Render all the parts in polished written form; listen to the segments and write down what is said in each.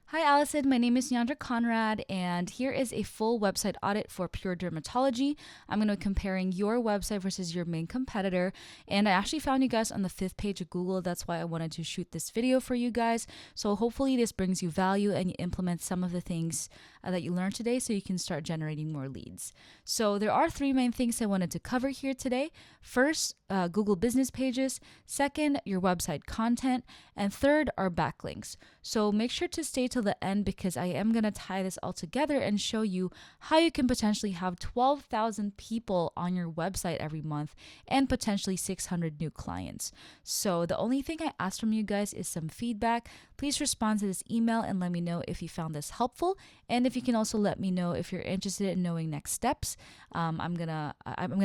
Hi, Allison. My name is Nyandra Conrad, and here is a full website audit for Pure Dermatology. I'm going to be comparing your website versus your main competitor. And I actually found you guys on the fifth page of Google. That's why I wanted to shoot this video for you guys. So hopefully this brings you value and you implement some of the things that you learned today so you can start generating more leads. So there are three main things I wanted to cover here today. First, Google business pages. Second, your website content. And third are backlinks. So make sure to stay till the end because I am going to tie this all together and show you how you can potentially have 12,000 people on your website every month and potentially 600 new clients. So the only thing I ask from you guys is some feedback. Please respond to this email and let me know if you found this helpful. And if you can also let me know if you're interested in knowing next steps, I'm gonna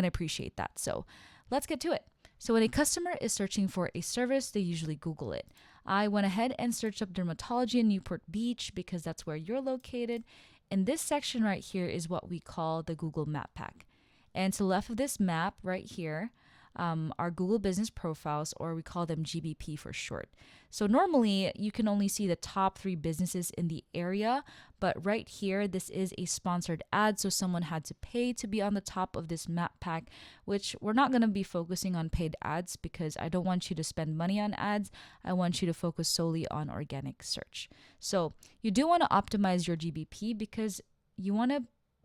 appreciate that. So let's get to it. So when a customer is searching for a service, they usually Google it. I went ahead and searched up dermatology in Newport Beach because that's where you're located. And this section right here is what we call the Google Map Pack. And to the left of this map right here are Google Business Profiles, or we call them GBP for short. So normally you can only see the top 3 businesses in the area, but right here, this is a sponsored ad. So someone had to pay to be on the top of this map pack, which we're not going to be focusing on paid ads because I don't want you to spend money on ads. I want you to focus solely on organic search. So you do want to optimize your GBP because you want to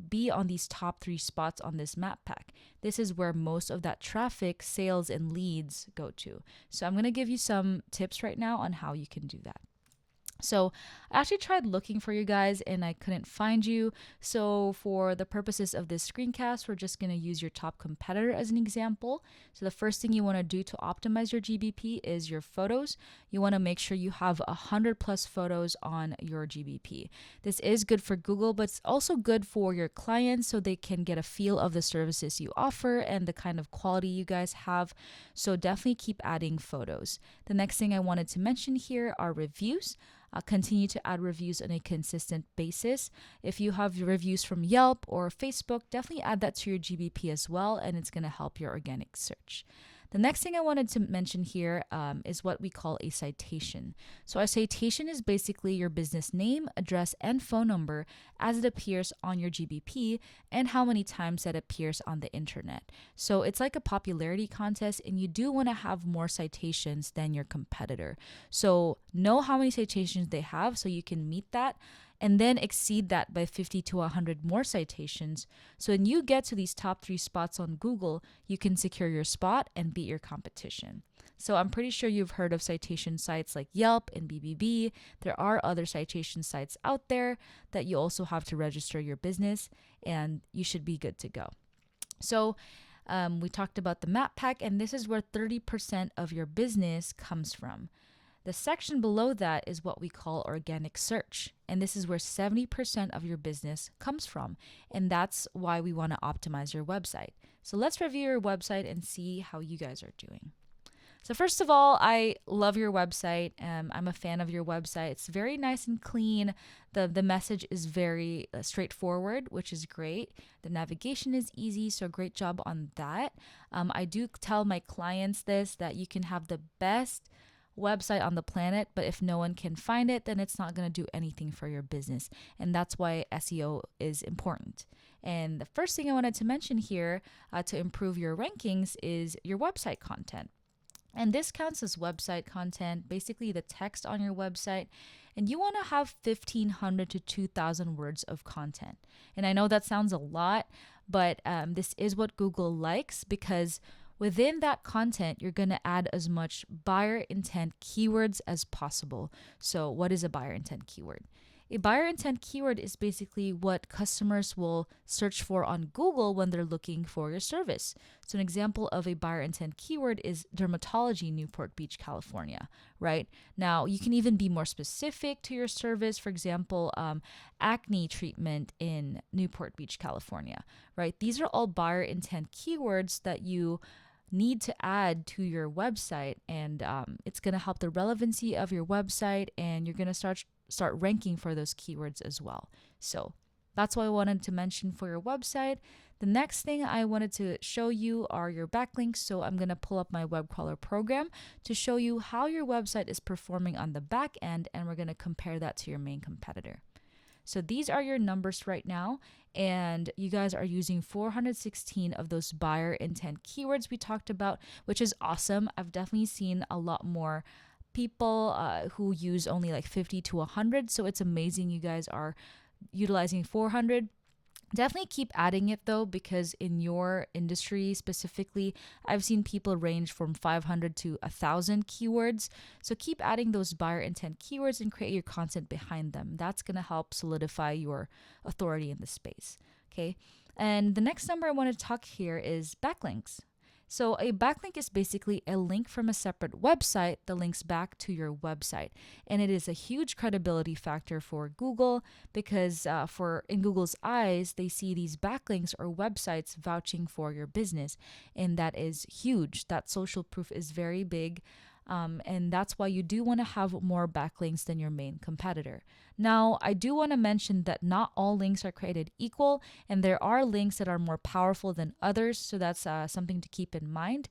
be on these top 3 spots on this map pack. This is where most of that traffic, sales, and leads go to. So I'm going to give you some tips right now on how you can do that. So I actually tried looking for you guys and I couldn't find you. So for the purposes of this screencast, we're just going to use your top competitor as an example. So the first thing you want to do to optimize your GBP is your photos. You want to make sure you have 100 plus photos on your GBP. This is good for Google, but it's also good for your clients so they can get a feel of the services you offer and the kind of quality you guys have. So definitely keep adding photos. The next thing I wanted to mention here are reviews. Continue to add reviews on a consistent basis. If you have reviews from Yelp or Facebook, definitely add that to your GBP as well, and it's going to help your organic search. The next thing I wanted to mention here is what we call a citation. So a citation is basically your business name, address, and phone number as it appears on your GBP and how many times that appears on the internet. So it's like a popularity contest, and you do want to have more citations than your competitor. So know how many citations they have so you can meet that, and then exceed that by 50 to 100 more citations. So when you get to these top 3 spots on Google, you can secure your spot and beat your competition. So I'm pretty sure you've heard of citation sites like Yelp and BBB. There are other citation sites out there that you also have to register your business, and you should be good to go. So we talked about the map pack, and this is where 30% of your business comes from. The section below that is what we call organic search. And this is where 70% of your business comes from. And that's why we want to optimize your website. So let's review your website and see how you guys are doing. So first of all, I love your website. I'm a fan of your website. It's very nice and clean. The message is very straightforward, which is great. The navigation is easy, so great job on that. I do tell my clients this, that you can have the best website on the planet, but if no one can find it, then it's not going to do anything for your business. And that's why SEO is important. And the first thing I wanted to mention here to improve your rankings is your website content. And this counts as website content, basically the text on your website. And you want to have 1,500 to 2,000 words of content. And I know that sounds a lot, but this is what Google likes because within that content, you're going to add as much buyer intent keywords as possible. So what is a buyer intent keyword? A buyer intent keyword is basically what customers will search for on Google when they're looking for your service. So an example of a buyer intent keyword is dermatology, Newport Beach, California, right? Now, you can even be more specific to your service. For example, acne treatment in Newport Beach, California, right? These are all buyer intent keywords that you need to add to your website, and it's going to help the relevancy of your website, and you're going to start ranking for those keywords as well. So That's what I wanted to mention for your website. The next thing I wanted to show you are your backlinks. So I'm going to pull up my web crawler program to show you how your website is performing on the back end, and we're going to compare that to your main competitor. So these are your numbers right now, and you guys are using 416 of those buyer intent keywords we talked about, which is awesome. I've definitely seen a lot more people who use only like 50 to 100. So it's amazing you guys are utilizing 400. Definitely keep adding it though, because in your industry specifically, I've seen people range from 500 to 1,000 keywords. So keep adding those buyer intent keywords and create your content behind them. That's going to help solidify your authority in the space. Okay. And the next number I want to talk here is backlinks. So a backlink is basically a link from a separate website that links back to your website. And it is a huge credibility factor for Google because in Google's eyes, they see these backlinks or websites vouching for your business. And that is huge. That social proof is very big. And that's why you do want to have more backlinks than your main competitor. Now, I do want to mention that not all links are created equal, and there are links that are more powerful than others. So that's something to keep in mind.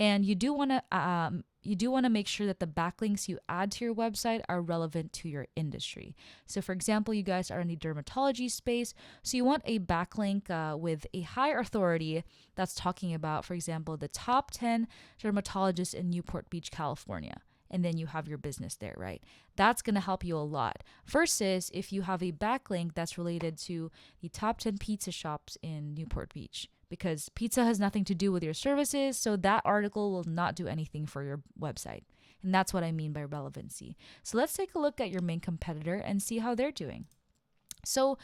And you do want to make sure that the backlinks you add to your website are relevant to your industry. So for example, you guys are in the dermatology space, so you want a backlink with a high authority that's talking about, for example, the top 10 dermatologists in Newport Beach, California. And then you have your business there, right? That's going to help you a lot. Versus if you have a backlink that's related to the top 10 pizza shops in Newport Beach, because pizza has nothing to do with your services. So that article will not do anything for your website. And that's what I mean by relevancy. So let's take a look at your main competitor and see how they're doing. So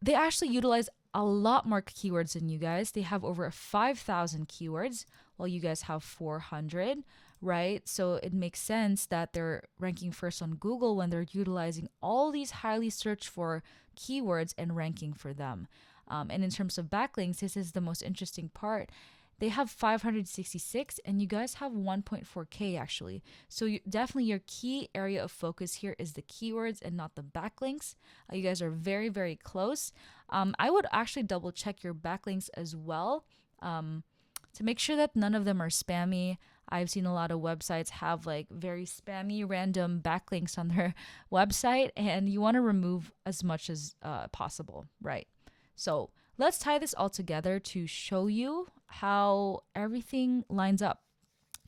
they actually utilize a lot more keywords than you guys. They have over 5,000 keywords, while you guys have 400, right? So it makes sense that they're ranking first on Google when they're utilizing all these highly searched for keywords and ranking for them. And in terms of backlinks, this is the most interesting part. They have 566 and you guys have 1.4K actually. So definitely your key area of focus here is the keywords and not the backlinks. You guys are very, very close. I would actually double check your backlinks as well to make sure that none of them are spammy. I've seen a lot of websites have like very spammy random backlinks on their website, and you want to remove as much as possible, right? So let's tie this all together to show you how everything lines up,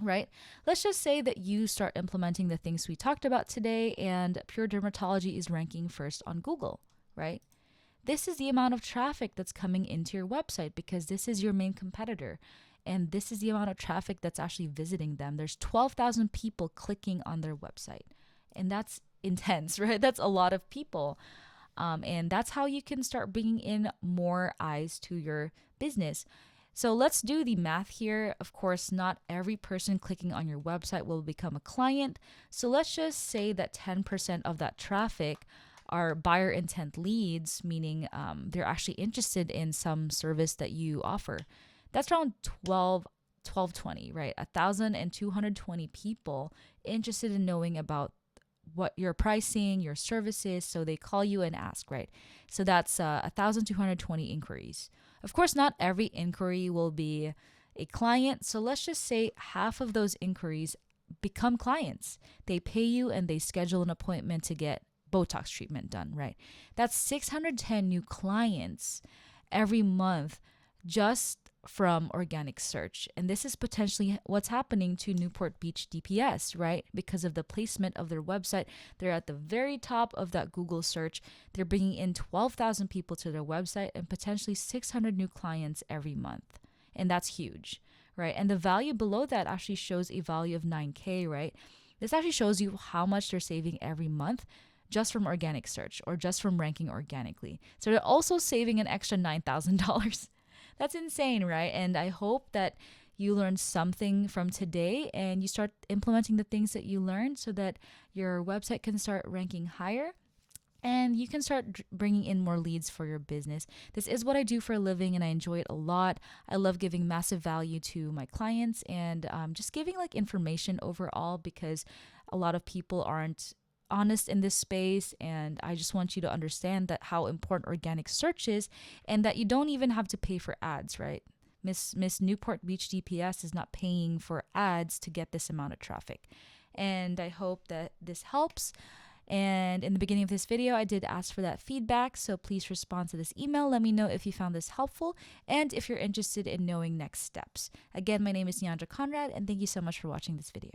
right? Let's just say that you start implementing the things we talked about today and Pure Dermatology is ranking first on Google, right? This is the amount of traffic that's coming into your website because this is your main competitor. And this is the amount of traffic that's actually visiting them. There's 12,000 people clicking on their website. And that's intense, right? That's a lot of people. And that's how you can start bringing in more eyes to your business. So let's do the math here. Of course, not every person clicking on your website will become a client. So let's just say that 10% of that traffic are buyer intent leads, meaning they're actually interested in some service that you offer. That's around 1220, right? 1,220 people interested in knowing about what your pricing, your services. So they call you and ask, right? So that's 1,220 inquiries. Of course, not every inquiry will be a client. So let's just say half of those inquiries become clients. They pay you and they schedule an appointment to get Botox treatment done, right? That's 610 new clients every month just from organic search. And this is potentially what's happening to Newport Beach DPS, right? Because of the placement of their website. They're at the very top of that Google search. They're bringing in 12,000 people to their website and potentially 600 new clients every month. And that's huge, right? And the value below that actually shows a value of 9K, right? This actually shows you how much they're saving every month just from organic search or just from ranking organically. So they're also saving an extra $9,000. That's insane, right? And I hope that you learned something from today and you start implementing the things that you learned so that your website can start ranking higher and you can start bringing in more leads for your business. This is what I do for a living and I enjoy it a lot. I love giving massive value to my clients and just giving like information overall because a lot of people aren't honest in this space, and I just want you to understand that how important organic search is, and that you don't even have to pay for ads, right? Miss Newport Beach DPS is not paying for ads to get this amount of traffic. And I hope that this helps. And in the beginning of this video, I did ask for that feedback, so please respond to this email. Let me know if you found this helpful and if you're interested in knowing next steps. Again, my name is Neandra Conrad, and thank you so much for watching this video.